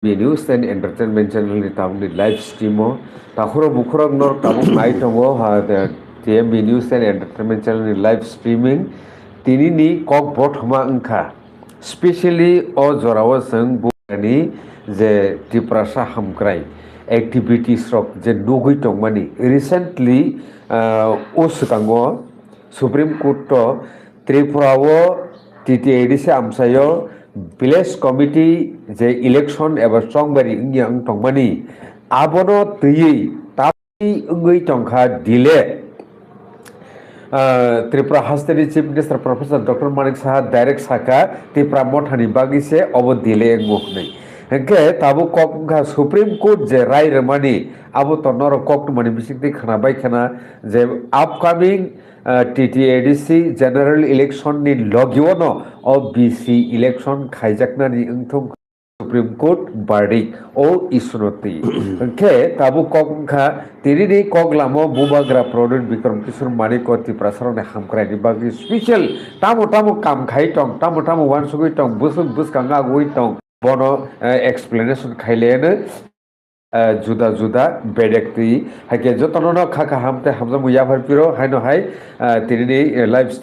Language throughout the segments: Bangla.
News and Entertainment Channel ni tamni live stream o takhoro bukhorok nor tabuk nai tongo ha TMB News and Entertainment Channel ni live streaming tini ni kok bot hama angkha specially o jorao seng bukani je Tiprasa hamkrai activities rok je nugui tongmani recently o sukango Supreme Court to Tripura o TTADC amsayo village committee je election ever songbari ingyang tongmani abono tui tapi ungui tongkha delay Tripura Hastari Chief Minister Professor Dr. Manik Saha direct saka Tripura mothani bagi se obo delay nguknai hengke tabu kok Supreme Court je rai remani abo tonor kok mani bisikti khana bai khana je upcoming TTADC general election ni logiono of BC election khaijakna ni engthong Supreme Court verdict o isunoti ke tabu kok kha tiri ni kok lamo bubagra product Bikram Kishore Manik ko ti prasarone hamkrai ni bagi special tamo kam khai tong tamo wan sugui tong bus kanga gui tong bono explanation khailene juda juda bedekti hake jotono khaka hamte hamza muya piro haino hai tini live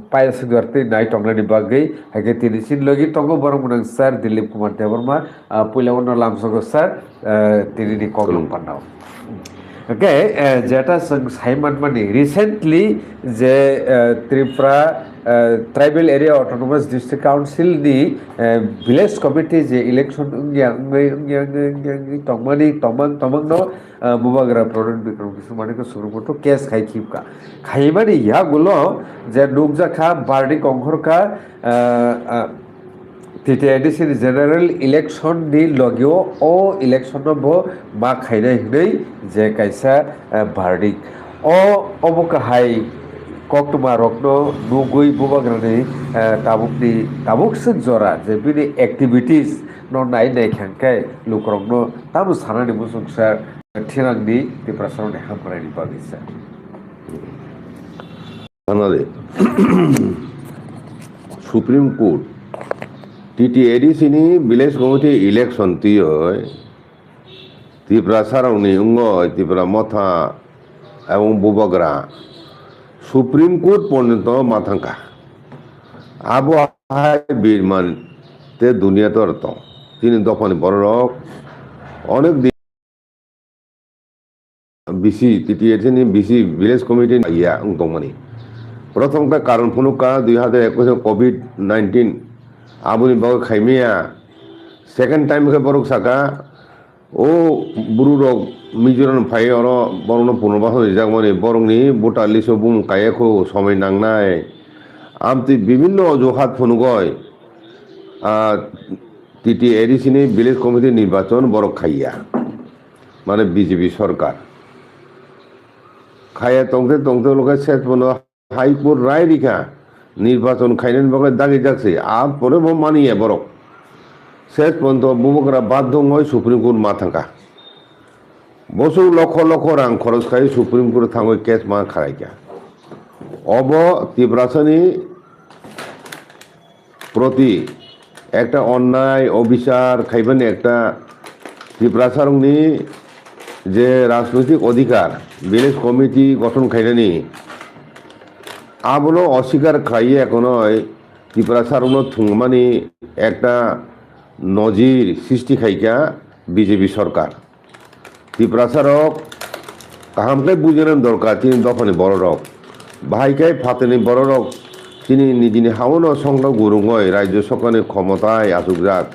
paya sigurti nai tongla ni bagai hake tini sin logi tongo borong munang sir Dilip Kumar Devarma pula ono lamsogo sir tini ni koglong panau okay jeta Simon Mani recently je Tripura Tribal Area Autonomous District Council ni village committee je election tongmani tomang no bubagra product Bikram Kishore Manik ko Supreme Court to case khai khipka khaimani ya gulo je nukja kha bardi konghor ka TTADC general election ni logio o election no bo ma khainai hnei je kaisa bardi o oboka hai koktuma rokno nugui bubagrani tabuk sing jora je bini activities no nai khangkai lukrokno tamu sanani musung sar thinangni ti prasarone hamkrai ni bagisa anale Supreme Court TTADC ni village committee election ti hoy ti prasarone ungo ti pramotha এবং বুবগরা সুপ্রিম কোর্ট পর্যন্ত মাথাঙ্কা আবহাওয়ায় বীরমান তে দুনিয়া তো অর্থ তিনি দফানি বড় রক অনেক দিন বিসি টিটিএসি নি বিসি ভিলেজ কমিটি ইয়া দমনি প্রথমটা কারণ ফুনুকা 2021 কোভিড-19 আবুনি বাগ খাইমিয়া সেকেন্ড টাইম কে বড় সাকা ও বুরু রক মিজোরাম ফাই অর বরং পুনর্বাসন জাগমনি বরংনি বুটালি সবুম কায়েখো সময় নাংনায় আমতি বিভিন্ন অজুহাত ফুনুগয় TTADC ni ভিলেজ কমিটি নির্বাচন বড় খাইয়া মানে বিজেপি সরকার খাইয়া তংতে লোকে শেষ বন হাইকোর্ট রায় রিখা নির্বাচন খাইনেন বাগে দাগি যাচ্ছে আর পরে মানিয়ে বড় শেষ পর্যন্ত বুবকরা বাধ্য হয় সুপ্রিম কোর্ট মাথাঙ্কা বছর লক্ষ লক্ষ রাং খরচ খাই সুপ্রিম কোর্ট থাঙ্গই কেস মা খারাইকা অব তীব্রাসনী প্রতি একটা অন্যায় অবিচার খাইবেন একটা তীব্রাসারংনি যে রাজনৈতিক অধিকার ভিলেজ কমিটি গঠন খাইনি আবলো অস্বীকার খাইয়ে এখনো তীব্রাসারং থুংমানি একটা নজির সৃষ্টি খাইকা বিজেপি সরকার ত্রিপ্রাসারক কাহামকে বুঝানোর দরকার তিনি দফানি বড় রক ভাইকাই ফাতেনি বড় রক তিনি নিজিনি হাওনো সংখ্যা গুরুঙয় রাজ্য সরকারের ক্ষমতায় আসুক যাক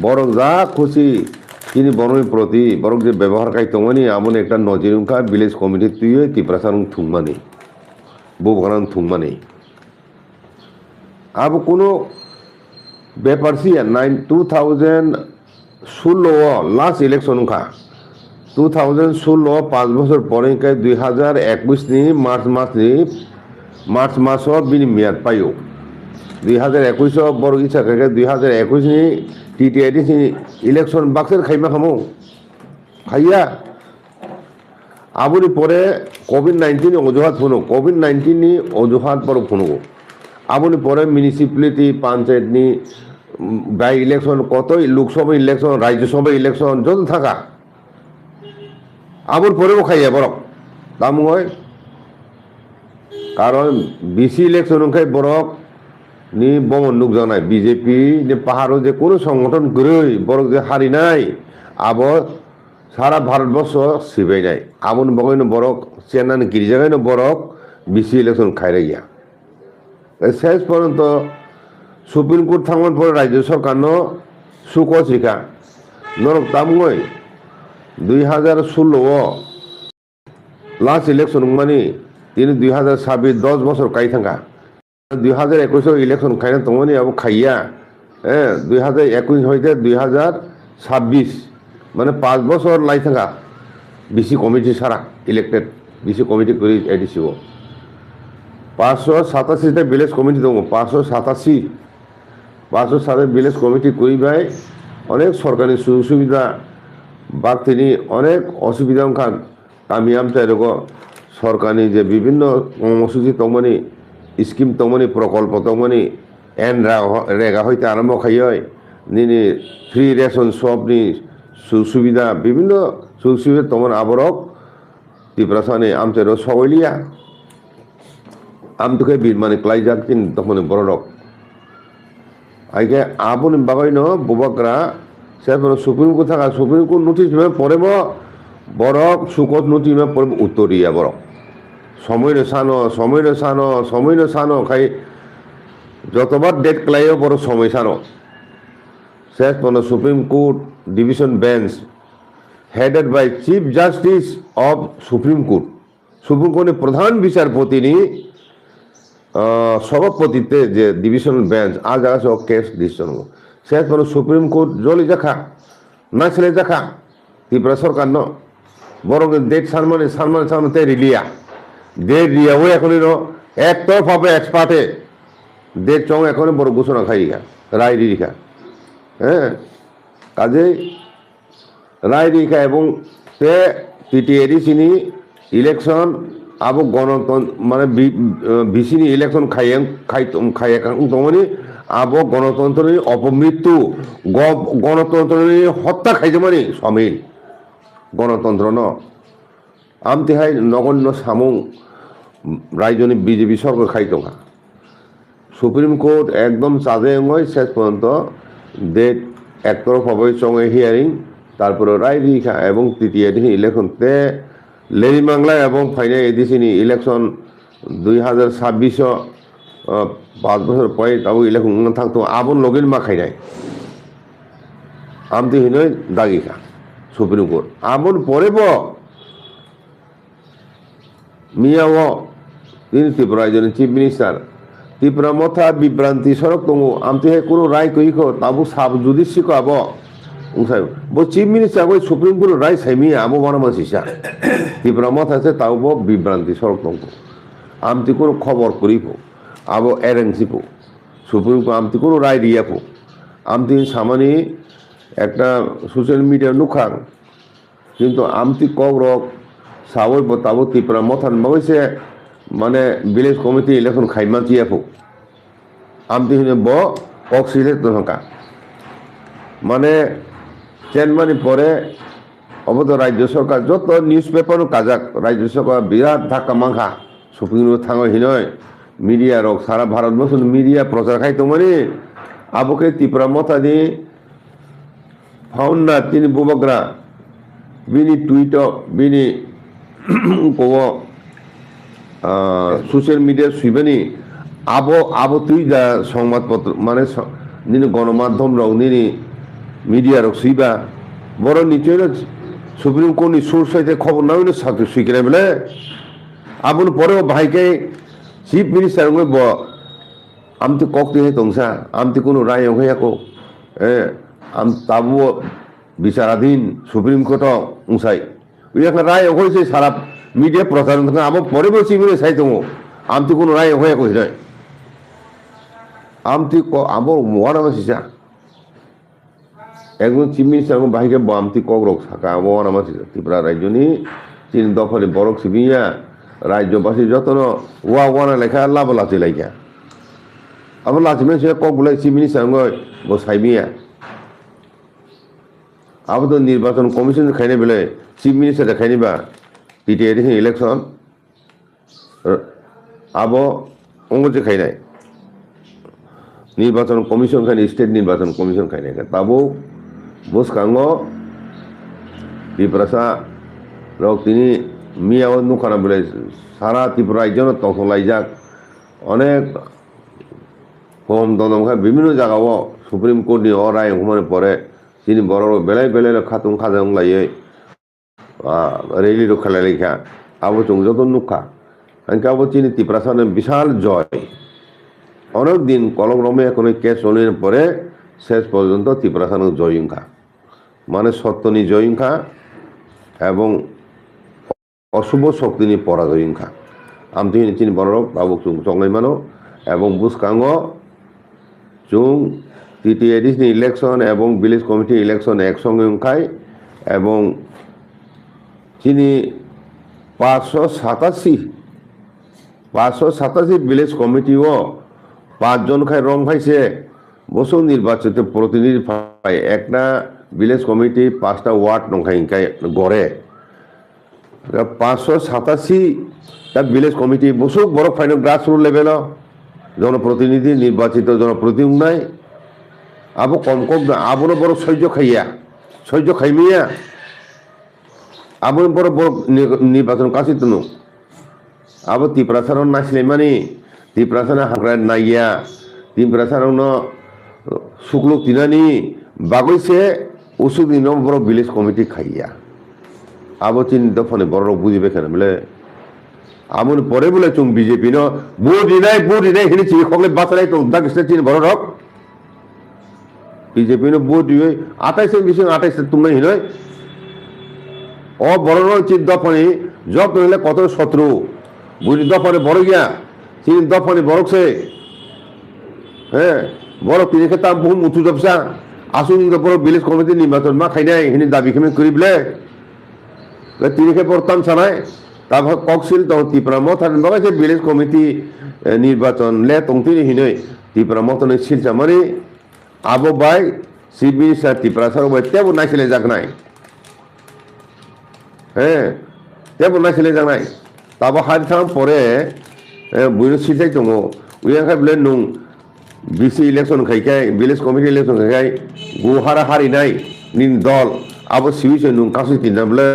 বড় যা খুশি তিনি বরং প্রতি বরং যে ব্যবহার খাই তমনি এমন একটা নজিরুঙ্কা ভিলেজ কমিটি তুই ত্রিপ্রাসারং থুংমানি বুবগান থুংমানি আব কোনো ব্যাপার সিয়া 2016 লাস্ট ইলেকশন খা 2016 5 বছর পরে 2021 ni মার্চ মাস বিনি মেয়াদ পাইও 2021 বড় ইচ্ছা 2021 ni TTADC ইলেকশন বাক্সের খাইমা খামো খাইয়া আবুরি পরে কোভিড-19 অজুহাত ফোনো কোভিড-19 ni অজুহাত বড় ফোনো আবুনি পরে municipality panchayat ni by election কত লোকসভা ইলেকশন রাজ্যসভা ইলেকশন যত থাকা আবার পরেও খাইয়া বরক দাম হয় কারণ বিসি ইলেকশন খাই বরক নি বমন নুক জানাই বিজেপি যে পাহাড়ও যে কোনো সংগঠন করে বরক যে হারি নাই আবার সারা ভারতবর্ষ সিবাই নাই আমন বগাইন বরক চেন্নান গির্জাগাইন বরক বিসি ইলেকশন খাইরে গিয়া শেষ পর্যন্ত সুপ্রিম কোর্ট থাকবার পরে রাজ্য সরকার সুকচ রেখা নরক তামগই 2016 লাস্ট ইলেকশন মানে তিনি 2026 10 বছর কাই থাকা 2021 ইলেকশন খাইনা তমনি আবো খাইয়া 2021 হইতে 2026 মানে 5 বছর লাই থাকা বিসি কমিটি সারা ইলেক্টেড বিসি কমিটি করে এডিসিও 587টা ভিলেজ কমিটি দङ 587 ভিলেজ কমিটি করিবাই অনেক সরকারি সুযোগ সুবিধা বা তিনি অনেক অসুবিধা খান আমি আমচাই রক সরকারি যে বিভিন্ন কর্মসূচি তমনি স্কিম তমনি প্রকল্প তমনি এন রেগা হইতে আরম্ভ খাই নিনি ফ্রি রেশন সবনি সুযোগ সুবিধা বিভিন্ন সুযোগ সুবিধা তমন আবরক ত্রিপুরাসানি আমচাই রক সগলিয়া আমতুকে মানে ক্লাইজাক তিন তখন বড় আইকে আবন বাগাইন ববাকরা সে সুপ্রিম কোর্ট থাকা সুপ্রিম কোর্ট নোটিশ পরে বরক সুকত নোটিশ পরে উত্তরিয়া বরক সময় সানো খাই যতবার ডেট ক্লাইও বড় সময় সানো শেষ পর্যন্ত Supreme Court division bench headed by Chief Justice of Supreme কোর্টের প্রধান বিচারপতি সভাপতিত্বে যে ডিভিশনাল বেঞ্চ আজ আছে কেস ডিসিশন শেষ পর্যন্ত সুপ্রিম কোর্ট জলি দেখা না ছেলে দেখা ত্রিপুরা সরকার বরং ডেট সামনে রিলিয়া ডেট রিয়াও এখন একতরফাবে এক্সপার্টে ডেট চং এখন বড় ঘোষণা খাইগা রায় রিখা কাজে রায় রিখা এবং তে টিটিএডিসিনি ইলেকশন আবো গণতন্ত্র মানে বিসিনি ইলেকশন খাইয়া তমনি আবো গণতন্ত্রের অপমৃত্যু গণতন্ত্রের হত্যা খাইছে মানে সমিল গণতন্ত্র আমতিহাই নগণ্য সামুং রাজ্যনি বিজেপি সরকার খাইতোঙা সুপ্রিম কোর্ট একদম চাঁদে শেষ পর্যন্ত ডেট একতরফাভাবে চঙে হিয়ারিং তারপরে রায় রিখা এবং তৃতীয় দিন ইলেকশন তে লেরিমাংলা এবং ফাইনাল এডিসিনি ইলেকশন 2026 5 বছর পরে তাও ইলেকশন থাকতো আবন লগিন মা খাই নাই আমতি হিনই দাগিকা সুপ্রিম কোর্ট আবন পরে মিয়াও তিনি ত্রিপুরা রাজ্যের চিফ মিনিস্টার ত্রিপুরা মথা বিভ্রান্তি সড়ক দङ আমতি কোনো রায় কইখো তাবো সাব জুডিশিকো আবো চিফ মিনিস্টার সুপ্রিম কোর্ট রায় সাইমি আবো বানা মাসিসা ত্রিপুরা মথাতে তাও বিভ্রান্তি সড়ক দङ আমতি কোনো খবর করিব আবো এরেন্সিব সুপ্রিম কোর্ট আমতি কোনো রায় রিয়াব আমতি সামানি একটা সোশ্যাল মিডিয়া নুখাং কিন্তু আমতি কগ্রক সাবই তাবো ত্রিপুরা মথান বাগৈছে মানে village committee election Khaimah তিয়াব Amati হিনে অক্সিলে তনকা মানে চেনমানি পরে অবত রাজ্য সরকার যত নিউজ পেপার কাজাক রাজ্য সরকার বিরাট ধাক্কা মাংখা সুপ্রিম কোর্ট থাঙ হিনয় মিডিয়া রক সারা ভারতবর্ষ মিডিয়া প্রচার খাইতো মানে আবকে ত্রিপুরা মথা দি ফাউন্ডার তিনি বুবগ্রা বিনি টুইট বিনি কব সোশ্যাল মিডিয়া সুইবানি আবো তুই যা সংবাদপত্র মানে নিনি গণমাধ্যম রক নিনি মিডিয়া রক সুইবা বড় নিচয় সুপ্রিম কোর্টনি সোর্স হইতে খবর না হইলে সুইকেনে বলে আবুন পরেও ভাইকে চিফ মিনিস্টার আমতি কক্তি হে তংসা আমতি কোনো রায় হইয়াকো তাবো বিচারাধীন সুপ্রিম কোর্ট উংসাই একটা রায় হয়েছে সারা মিডিয়া প্রচার আবার পরে বলছি মিলে চাই দङ আমতি কোনো রায় হইয়াকো নয় আমতি আবার মহানা মাসিসা একজন চিফ মিনিস্টার বাহিকে আমতি কগ্রক থাকা মহানা মাসিসা ত্রিপুরা রাজ্যনি 3 দফারি বরক সিবিয়া রাজ্যবাসী যতন ওয়ানা লেখা লাভ lassi Laika abo lachime se kok bulai chief minister ngoi bo saimiya abo to nirbachon commission khaine bele chief minister khaine ba TTAD election abo ongoje khainai নির্বাচন কমিশন খানে স্টেট নির্বাচন কমিশন খানে তাবো বসকাঙ্গো ত্রিপুরা রক তিনি মিয়াও নুখানা বলে সারা ত্রিপুরা রাজ্য তথলাইজাক অনেক কম দমখা বিভিন্ন জায়গাও সুপ্রিম কোর্টনি অ রায় হুমানে পরে তিনি বড় বেলায় বেলায় খাতুন খাজাং লাইয়ে রেলি রক্ষা লেখা আবো চং যত নুখা আনকে আবো তিনি ত্রিপুরা বিশাল জয় অনেক দিন কলমক্রমে কোনো কেস চলিয়ে পরে শেষ পর্যন্ত ত্রিপুরা জয়িংখা মানে সত্যনি জয়িংখা এবং অশুভ শক্তিনি পরাজয়িংখা আমি চিনি বড় বাবু চুং চংলাই মানো এবং বুসকাঙ্গ চুং TTAD ইলেকশন এবং ভিলেজ কমিটি ইলেকশন একসঙ্গে খাই এবং চিনি 587 ভিলেজ কমিটিও 5 জন খাই রং পাইছে বছর নির্বাচিত প্রতিনিধি পাই একটা ভিলেজ কমিটি 5টা ওয়ার্ড নখাই গড়ে 587টা ভিলেজ কমিটি বছর বড় ফাইনাল গ্রাসরুট লেভেল জনপ্রতিনিধি নির্বাচিত জনপ্রতিনিধি নাই আবো কম কম আবনো বড় সহ্য খাইমিয়া আবনো বড় বড় নির্বাচন কাছে তো আবো ত্রিপুরা নাচলে মানে ত্রিপুরা হাগ্রা নাইয়া ত্রিপুরা শুক্লক তিনানি বাগৈছে ওষুধ দিন বড় ভিলেজ কমিটি খাইয়া আবো চিনি দফানে বড় বুঝবে কেন বলে আমন পরে বলে চুং বিজেপি ভোট দিনাই হিনি চিনি খগলে বাঁচালাই তো উদ্ধার চিনি বড় রক বিজেপি ভোট দিয়ে 28 তুমি হিনয় ও বড় চিন দফানি জব নইলে কত শত্রু বুঝি দফানে বড় গিয়া চিনি দফানি বড়ছে হ্যাঁ বড় তিনি খেতা বহু মুথু জবসা আসুন বড় ভিলেজ কমিটি নির্বাচন মা খাইনাই হিনি দাবি খেমে করি বলে তিনি খে পড়তাম সানায় তারপর ককশিল তো ত্রিপুরা মথান বাগাইছে ভিলেজ কমিটি নির্বাচন লে তংতিনি হিনই ত্রিপুরা মতনে শিলচা মানে আবো বাই চিফ মিনিস্টার ত্রিপুরা সার তেবো নাইছিলে যাক নাই হ্যাঁ তেবো নাইছিলে যাক নাই তারপর হারি থাম পরে বুঝে শিলচাই দङ উইয়াখাই বলে নুং বিসি ইলেকশন খাইখাই ভিলেজ কমিটি ইলেকশন খাইখাই গুহারা হারিনাই নিন দল আবো সিউছে নুং কাছে তিনা বলে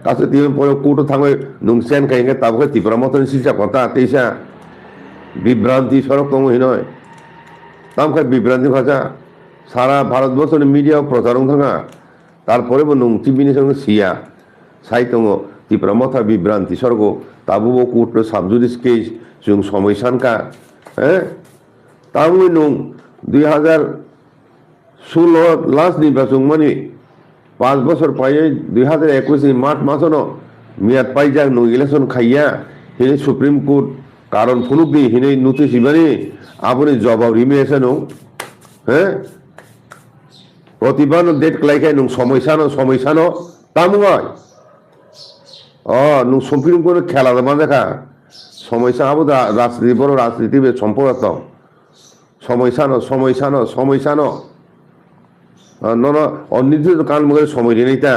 কাছে তিন পরে কোর্টে থাঙে নুং সেন খাইখাই তারপরে ত্রিপুরা মতন শিলচা কথা তেইসা বিভ্রান্তি সড়ক দङ হিনয় তামখাই বিভ্রান্তি ভাষা সারা ভারতবর্ষের মিডিয়া প্রচারণ থাকা তারপরে নুং চিফ মিনিস্টার সিয়া সাই দङ ত্রিপুরা মথা বিভ্রান্তি স্বর্গ তাবু কোর্ট সাবজুডিস কেস जों समय सानका तामुई नुं 2016 लास्ट निर्वाचन माने 5 বছর পাইয়ে 2021 मार्च मासनो मियाद पाइजाक नुं इलेक्शन खाइया हिने सुप्रीम कोर्ट कारण फुनुक दी हिने नोटिस इबानी आपने जवाब रिमेसन नुं प्रतिबान डेट क्लाइखाय नुं समय सानो तामुय নুं सुप्रीम कोर्ट खेला दमा देखा সমস্যা আবো রাজনীতি বড় রাজনীতি সম্পর্ক সময় সানো নন অনির্দিষ্ট কাল মুখে সময় দিন এটা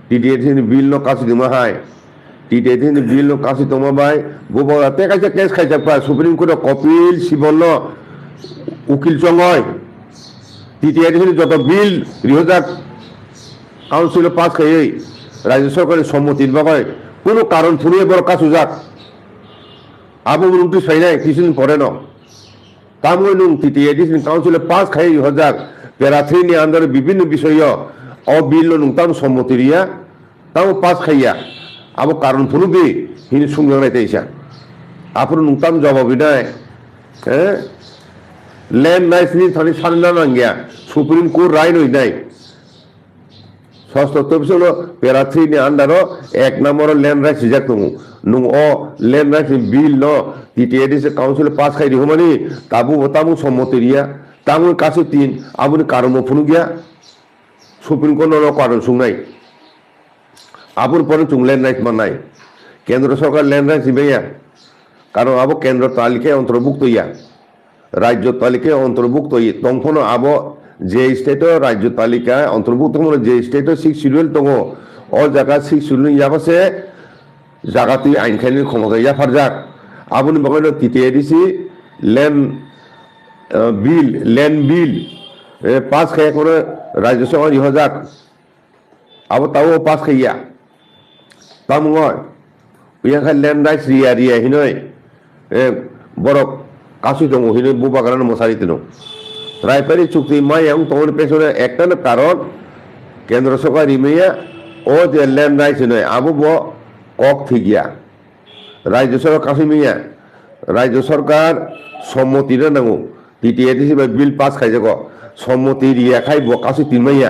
TTAD বিল কাছে দিমা হাই TTAD বিল কাছে তোমা বাই গোবরা তে কাছে কেস খাইছে প্রায় সুপ্রিম কোর্ট কপিল শিবল উকিল চঙ্গয় TTAD যত বিল 2000 কাউন্সিল পাস খাই রাজ্য সরকারের সম্মতির বাবায় কোনো কারণ ফুরিয়ে বড় কাজ যাক আবু নোটিস ফাইনাই কিছুদিন পরে তামই নুং TTAD কাউন্সিলে পাস খাই হজাক প্যারা 3 আন্ডারে বিভিন্ন বিষয় বিল নুং তাম সম্মতি রিয়া তাও পাস খাইয়া আবু কারণ ফুরুবি হিনি সুংলাং নাইতেইসা আপুর নুং তাম জবাব নাই ল্যান্ড নাইসনি থানি সাননা নাঙ্গিয়া সুপ্রিম কোর্ট রায় নই নাই ষষ্ঠ তফসিল প্যারা 3 আন্ডারও 1 নম্বর ল্যান্ড রাইটস যাক নুং ল্যান্ড রাইটস বিল TTAD কাউন্সিল পাস খাই দিও মানে তাবু সম্মতি রিয়া তামু কাছে 3 আবুনি কারণ ফুনু গিয়া সুপ্রিম কোর্ট কারণ সুংনাই আবুর পরে চুং ল্যান্ড রাইটস মানাই কেন্দ্র সরকার ল্যান্ড রাইটস ইবেয়া কারণ আবু কেন্দ্র তালিকায় অন্তর্ভুক্ত ইয়া রাজ্য তালিকায় অন্তর্ভুক্ত তখন আবো যে স্টেটও রাজ্য তালিকায় অন্তর্ভুক্ত মানে যে স্টেটও 6 শিডিউল দङ অ জায়গা 6 শিডিউল ইয়াবাসে জায়গাতে আইন খাইনি ক্ষমতা ইয়াফার যাক আবুনি বাগানো টিটিএডিসি ল্যান্ড বিল পাস খাই করে রাজ্যসভা ইহ যাক আবো তাও পাস খাইয়া তামুঙয় ইয়াখাই ল্যান্ড রাইটস রিয়া হিনয় বরক কাসুই দङ হিনয় বুবাগান মশারিতে দङ রায়পারি চুক্তি মাইয়াং তোমার পেছনে একটা কারণ কেন্দ্র সরকার রিমিয়া ও যে ল্যান্ড রাইটস নয় আবু কক থিকিয়া রাজ্য সরকার কাশ্মীয়া রাজ্য সরকার সম্মতি নাঙ্গো টিটিএডিসি বা বিল পাস খাইছে গ সম্মতি রিয়া খাইব কাসু তিনমাইয়া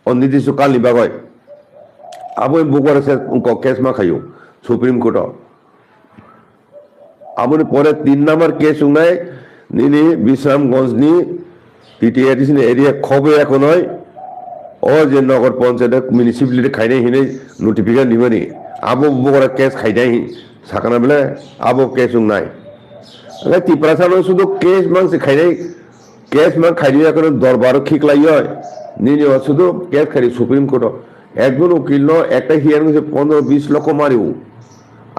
অনির্দিষ্ট কালনি বাগয় আবু বুকরে কেস মা খাইও সুপ্রিম কোর্ট আবুনি পরে 3 নম্বর কেস উনাই নিনি বিশ্রামগঞ্জ নি টিটিএডিসি এরিয়া খবে এখন হয় ও যে নগর পঞ্চায়েত মিউনিসিপালিটি খাইনে হিনে নোটিফিকেশন নিবানি আবো বড় কেস খাইনাই সাকানা বলে আবো কেস নাই ত্রিপুরা শুধু কেস মাংসে খাইনাই কেস মান খাইনি এখন দরবার খিকলাই হয় নিনি শুধু কেস খাই সুপ্রিম কোর্ট একজন উকিল ন একটা হিয়ার 15-20 লক্ষ মারিও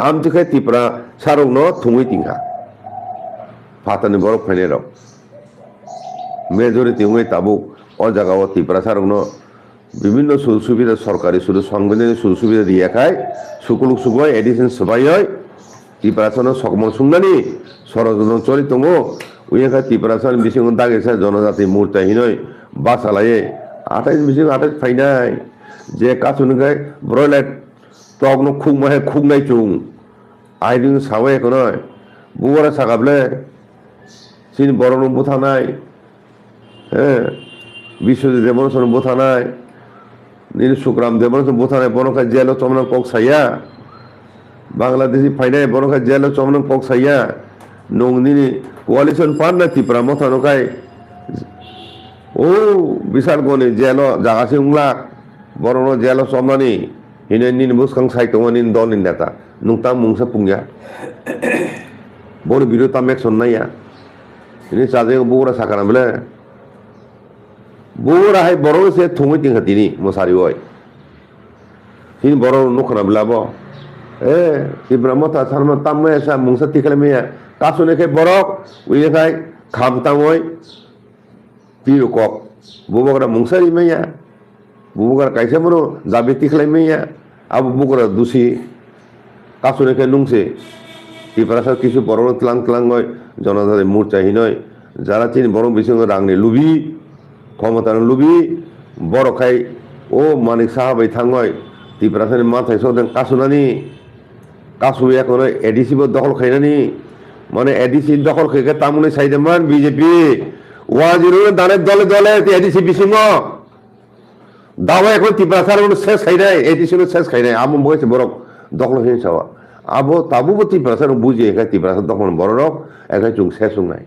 আম থেকে ত্রিপুরা সারক ন থুঙই তিংহা ফাতানি বড় ফাইনে রক মেজরিটি হুই তাবুক ও জায়গাও ত্রিপুরা সারক ন বিভিন্ন সুযোগ সুবিধা সরকারি সুযোগ সাংবিধানিক সুযোগ সুবিধা দিয়ে খায় সুকুলুক সুকুয় এডিশন সবাই হয় ত্রিপুরাসন সকমল সুংনানি ষড়যন্ত্র চলিত উইয়াখায় ত্রিপুরাসন বিশিং দাগেছে জনজাতি মূর্তাহীনই বাস আলায়ে 28 বিশিং 28 ফাইনাই যে কাছুনগায় ব্রয়লার তখন খুব মাহে খুব নাই চুং আইডিং সাওয়ে এখন বুয়ারা সাকাবলে চিনি বড় বোথা নাই হ্যাঁ বিশ্বজিৎ দেবন বোথা নাই নীল সুকরাম দেবন বোথা নাই বনখা জেলো চমন কক সাইয়া বাংলাদেশি ফাইনাই বনখা জেলো চমন কক সাইয়া নংনি কোয়ালিশন পান না ত্রিপুরা মথানকায় ও বিশাল গনে জেলো জাগাসি উংলা বড় জেলো চমনানি হিনে নিন বুসকাং সাইতমানি দল নেতা নুংতা মুংসা পুংয়া বড় বিরোধ মেকশন Naiya ini saja yang bukan sakaran bela, bukan hai baru saya thungi tingkat ini musari woi, ini baru nukran bela bo, Ibrahim ta sarma tamme sa mungsa tikal meya, kasu ne ke borok, uye kai kham tamoi, piru kok, bukan mungsari meya, bukan kaisa moro zabi tikal meya, abu bukan dusi, kasu ne ke nungse. Tripura কিছু বড় তলাং হয় জনতাদের মূর্চাহীন হয় যারা তিনি বড় বেশি রাংনি লুবি ক্ষমতার লুবি বড় খাই ও মানিক সাহাবাই থাঙ্গয় ত্রিপুরা মাথায় সদেন কাসুনানি কাসু এখন এডিসি দখল খাইনানি মানে এডিসি দখল খেয়ে তামুনে সাইডে মান বিজেপি ওয়াজির দানের দলে দলে এডিসি বিসিং দাওয়া এখন ত্রিপুরা শেষ খাই নাই এডিসি শেষ খাই নাই আমন বয়সে বড় দখল হয়ে যাওয়া আবো তাবুবো ত্রিপুরা বুঝে এখানে ত্রিপুরা তখন বড় রক এখানে চুং শেষ নাই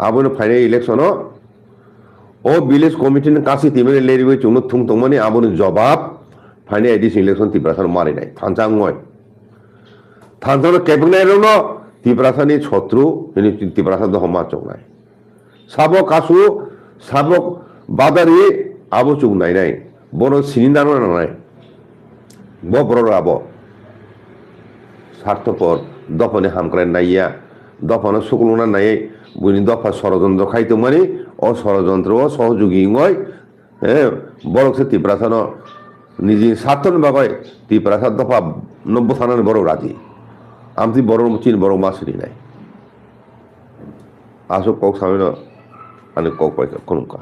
আবো ফাইনাল ইলেকশন ও ভিলেজ কমিটির কাছে তিমে লেরিবে চুং থুং তমানি আবো জবাব ফাইনাল এডিশন ইলেকশন ত্রিপুরা মারি নাই থানচাং নয় থানচাং ক্যাবিনেট ন ত্রিপুরানি শত্রু ত্রিপুরা হমা চোখ নাই সাবক কাসু সাবক বাদারি আবো চুং নাই বড় সিনি দানো নাই বড় আবো স্বার্থপর দফনে হামক্রায় নাইয়া দফানো শুকলনা নাই বুঝি দফা ষড়যন্ত্র খাইতো মানে ও ষড়যন্ত্র ও সহযোগী নয় হ্যাঁ বড় সে ত্রিপুরাসান নিজে স্বার্থন বাবায় ত্রিপুরাসার দফা 90 থানার বড় রাজি আমি বড় চিন বড় মাসুরি নাই আসো কক সামনে অনেক কক পাইছে কোনকা